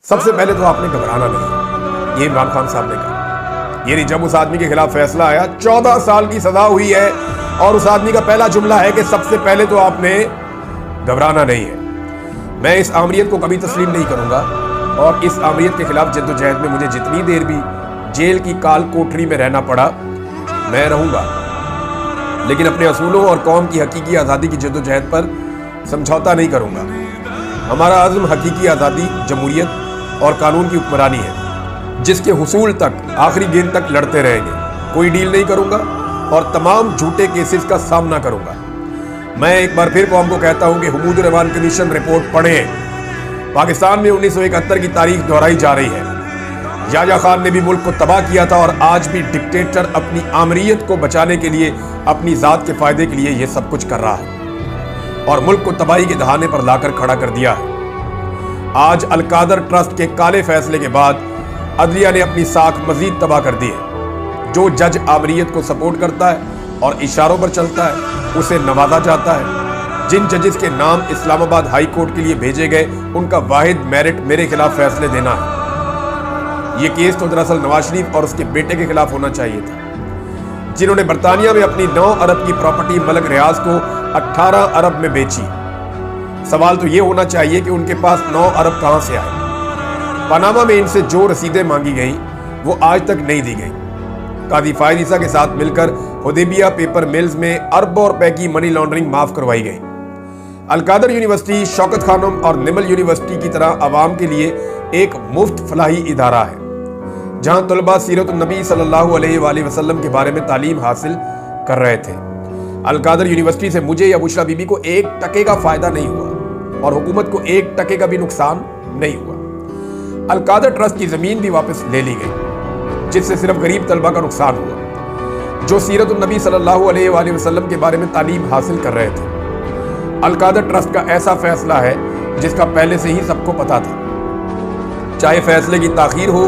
सबसे पहले तो आपने घबराना नहीं, ये इमरान खान साहब ने कहा। ये नहीं, जब उस आदमी के खिलाफ फैसला आया 14 साल की सजा हुई है और उस आदमी का पहला जुमला है कि सबसे पहले तो आपने घबराना नहीं है। मैं इस आमरीत को कभी तस्लीम नहीं करूंगा और इस आमरीत के खिलाफ जद्दोजहद में मुझे जितनी देर भी जेल की काल कोठरी में रहना पड़ा मैं रहूंगा, लेकिन अपने असूलों और कौम की हकीकी आज़ादी की जद्दोजहद पर समझौता नहीं करूंगा। हमारा अज़्म हकीकी आज़ादी, जमहूरियत और कानून की हुक्मरानी है, जिसके हुसूल तक आखिरी गेंद तक लड़ते रहेंगे। कोई डील नहीं करूंगा और तमाम झूठे केसेस का सामना करूंगा। मैं एक बार फिर कौम को कहता हूं कि हुमूदुर रहमान कमीशन रिपोर्ट पढ़ें। पाकिस्तान में 1971 की तारीख दोहराई जा रही है। याह्या खान ने भी मुल्क को तबाह किया था और आज भी डिक्टेटर अपनी आमरीत को बचाने के लिए, अपनी जात के फायदे के लिए यह सब कुछ कर रहा है और मुल्क को तबाही के दहाने पर लाकर खड़ा कर दिया है। आज अलकादर ट्रस्ट के काले फैसले के बाद अदलिया ने अपनी साख मजीद तबाह कर दी है। जो जज आमरीत को सपोर्ट करता है और इशारों पर चलता है उसे नवाजा जाता है। जिन जजेस के नाम इस्लामाबाद हाई कोर्ट के लिए भेजे गए उनका वाहिद मेरिट मेरे खिलाफ फैसले देना है। यह केस तो दरअसल नवाज शरीफ और उसके बेटे के खिलाफ होना चाहिए था, जिन्होंने बरतानिया में अपनी 9 अरब की प्रॉपर्टी मलक रियाज को 18 अरब में बेची। सवाल तो यह होना चाहिए कि उनके पास 9 अरब कहां से आए। पनामा में इनसे जो रसीदें मांगी गई वो आज तक नहीं दी गई। काजी फायद ईसा के साथ मिलकर हुदैबिया पेपर मिल्स में अरबों रुपए की मनी लॉन्ड्रिंग माफ करवाई गई। अलकादर यूनिवर्सिटी शौकत खानम और निमल यूनिवर्सिटी की तरह आवाम के लिए एक मुफ्त फलाही इदारा है, जहां तलबा सीरत नबी सल्लल्लाहु अलैहि वसल्लम के बारे में तालीम हासिल कर रहे थे। अलकादर यूनिवर्सिटी से मुझे या बुशरा बीबी को 1 टके का फायदा नहीं हुआ और हुकूमत को 1 टके का भी नुकसान नहीं हुआ। अलकादर ट्रस्ट की जमीन भी वापस ले ली गई, जिससे सिर्फ गरीब तलबा का नुकसान हुआ जो सीरत नबी सल्लल्लाहु अलैहि वसल्लम के बारे में तालीम हासिल कर रहे थे। अलकादर ट्रस्ट का ऐसा फैसला है जिसका पहले से ही सबको पता था। चाहे फैसले की ताखीर हो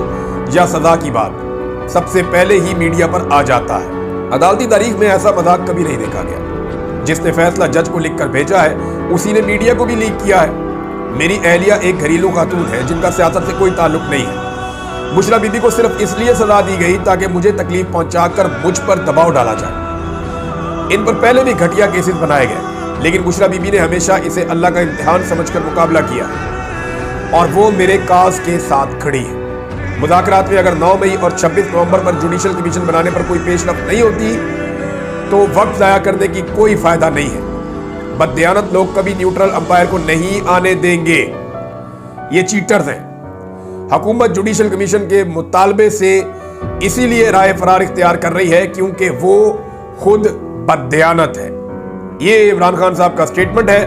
या सजा की बात, सबसे पहले ही मीडिया पर आ जाता है। अदालती तारीख में ऐसा मजाक कभी नहीं देखा गया। जिसने फैसला जज को लिखकर भेजा है उसी ने मीडिया को भी लीक किया है। मेरी अहलिया एक घरेलू खातून है जिनका सियासत से कोई ताल्लुक नहीं है। बुशरा बीबी को सिर्फ इसलिए सजा दी गई ताकि मुझे तकलीफ पहुंचाकर मुझ पर दबाव डाला जाए। इन पर पहले भी घटिया केसेस बनाए गए, लेकिन बुशरा बीबी ने हमेशा इसे अल्लाह का इम्तिहान समझकर मुकाबला किया और वो मेरे काज के साथ खड़ी है। मुज़ाकरात में अगर 9 मई और 26 नवंबर पर जुडिशल कमीशन बनाने पर कोई पेशरफ नहीं होती तो वक्त ज़ाया करने की कोई फायदा नहीं है। बददियानत लोग कभी न्यूट्रल अंपायर को नहीं आने देंगे। ये चीटर्स हैं। हुकूमत जुडिशल कमीशन के मुतालबे से इसीलिए राय फरार इख्तियार कर रही है क्योंकि वो खुद बददियानत है। ये इमरान खान साहब का स्टेटमेंट है